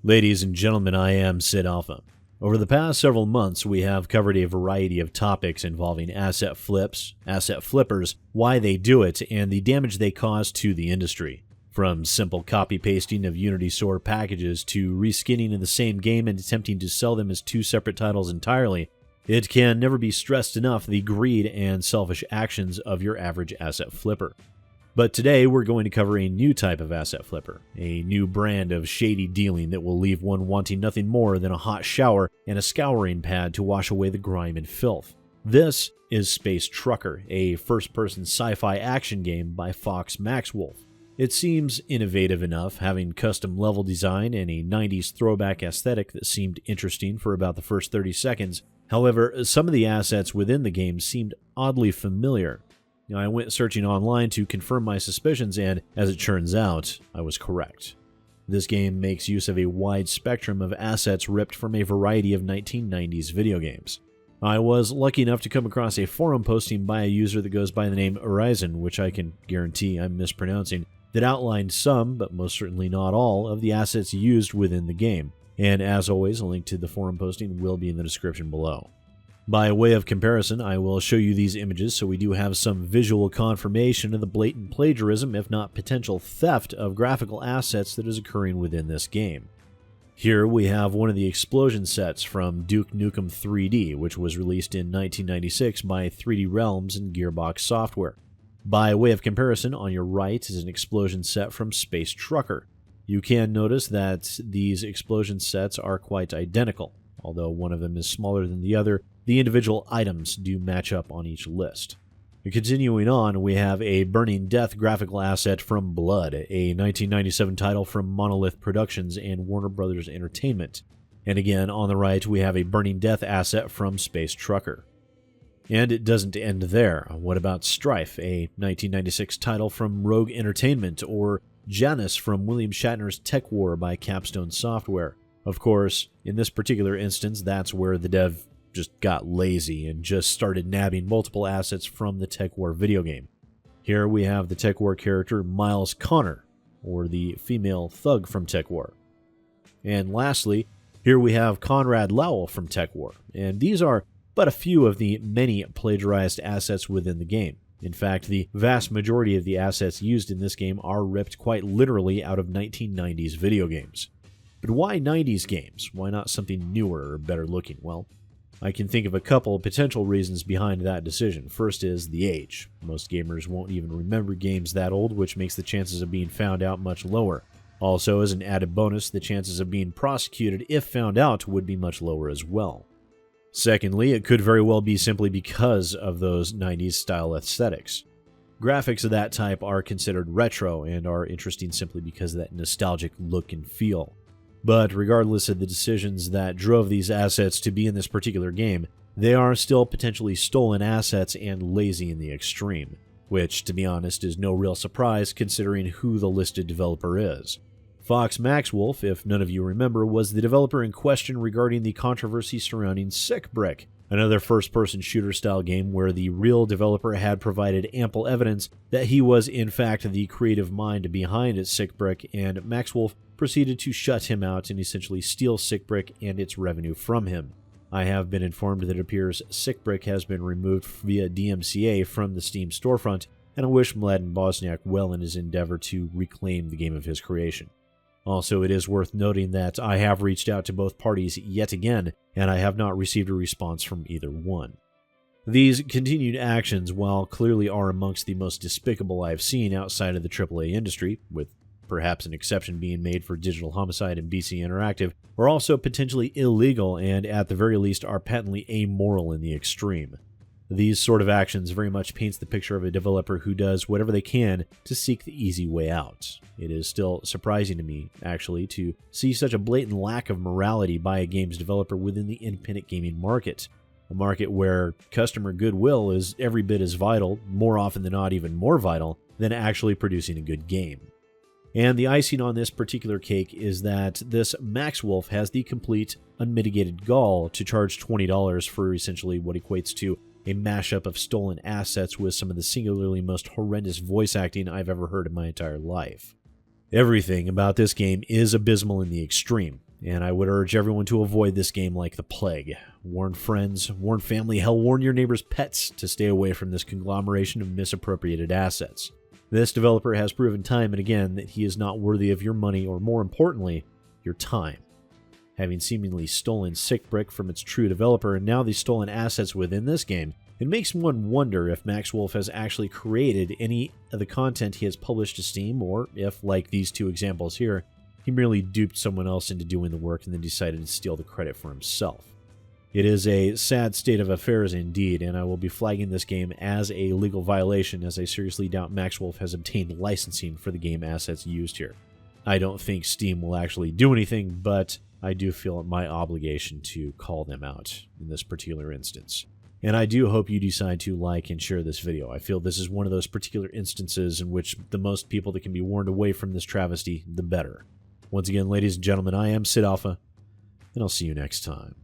Ladies and gentlemen, I am SidAlpha. Over the past several months, we have covered a variety of topics involving asset flips, asset flippers, why they do it, and the damage they cause to the industry. From simple copy-pasting of Unity Store packages to reskinning in the same game and attempting to sell them as two separate titles entirely, it can never be stressed enough the greed and selfish actions of your average asset flipper. But today we're going to cover a new type of asset flipper, a new brand of shady dealing that will leave one wanting nothing more than a hot shower and a scouring pad to wash away the grime and filth. This is Space Trucker, a first-person sci-fi action game by Fox Maxwolf. It seems innovative enough, having custom level design and a 90s throwback aesthetic that seemed interesting for about the first 30 seconds. However, some of the assets within the game seemed oddly familiar. I went searching online to confirm my suspicions, and as it turns out, I was correct. This game makes use of a wide spectrum of assets ripped from a variety of 1990s video games. I was lucky enough to come across a forum posting by a user that goes by the name Horizon, which I can guarantee I'm mispronouncing, that outlined some, but most certainly not all, of the assets used within the game. And as always, a link to the forum posting will be in the description below. By way of comparison, I will show you these images so we do have some visual confirmation of the blatant plagiarism, if not potential theft, of graphical assets that is occurring within this game. Here we have one of the explosion sets from Duke Nukem 3D, which was released in 1996 by 3D Realms and Gearbox Software. By way of comparison, on your right is an explosion set from Space Trucker. You can notice that these explosion sets are quite identical. Although one of them is smaller than the other, the individual items do match up on each list. Continuing on, we have a Burning Death graphical asset from Blood, a 1997 title from Monolith Productions and Warner Bros. Entertainment. And again, on the right, we have a Burning Death asset from Space Trucker. And it doesn't end there. What about Strife, a 1996 title from Rogue Entertainment, or Janus from William Shatner's Tech War by Capstone Software? Of course, in this particular instance, that's where the dev just got lazy and just started nabbing multiple assets from the Tech War video game. Here we have the Tech War character Miles Connor, or the female thug from Tech War. And lastly, here we have Conrad Lowell from Tech War, and these are but a few of the many plagiarized assets within the game. In fact, the vast majority of the assets used in this game are ripped quite literally out of 1990s video games. But why 90s games? Why not something newer or better looking? Well, I can think of a couple of potential reasons behind that decision. First is the age. Most gamers won't even remember games that old, which makes the chances of being found out much lower. Also, as an added bonus, the chances of being prosecuted if found out would be much lower as well. Secondly, it could very well be simply because of those 90s style aesthetics. Graphics of that type are considered retro and are interesting simply because of that nostalgic look and feel. But regardless of the decisions that drove these assets to be in this particular game, they are still potentially stolen assets and lazy in the extreme, which, to be honest, is no real surprise considering who the listed developer is. Fox Maxwolf, if none of you remember, was the developer in question regarding the controversy surrounding Sick Brick, another first-person shooter-style game where the real developer had provided ample evidence that he was in fact the creative mind behind Sick Brick, and Maxwolf proceeded to shut him out and essentially steal Sick Brick and its revenue from him. I have been informed that it appears Sick Brick has been removed via DMCA from the Steam storefront, and I wish Mladen Bosniak well in his endeavor to reclaim the game of his creation. Also, it is worth noting that I have reached out to both parties yet again, and I have not received a response from either one. These continued actions, while clearly are amongst the most despicable I've seen outside of the AAA industry, with perhaps an exception being made for Digital Homicide and BC Interactive, are also potentially illegal and at the very least are patently amoral in the extreme. These sort of actions very much paints the picture of a developer who does whatever they can to seek the easy way out. It is still surprising to me, actually, to see such a blatant lack of morality by a games developer within the independent gaming market. A market where customer goodwill is every bit as vital, more often than not even more vital, than actually producing a good game. And the icing on this particular cake is that this Maxwolf has the complete, unmitigated gall to charge $20 for essentially what equates to a mashup of stolen assets with some of the singularly most horrendous voice acting I've ever heard in my entire life. Everything about this game is abysmal in the extreme. and I would urge everyone to avoid this game like the plague. Warn friends, warn family, hell, warn your neighbor's pets to stay away from this conglomeration of misappropriated assets. This developer has proven time and again that he is not worthy of your money or, more importantly, your time. Having seemingly stolen SickBrick from its true developer and now the stolen assets within this game, it makes one wonder if Maxwolf has actually created any of the content he has published to Steam, or if, like these two examples here, he merely duped someone else into doing the work and then decided to steal the credit for himself. It is a sad state of affairs indeed, and I will be flagging this game as a legal violation, as I seriously doubt Maxwolf has obtained licensing for the game assets used here. I don't think Steam will actually do anything, but I do feel it my obligation to call them out in this particular instance. And I do hope you decide to like and share this video. I feel this is one of those particular instances in which the most people that can be warned away from this travesty, the better. Once again, ladies and gentlemen, I am SidAlpha, and I'll see you next time.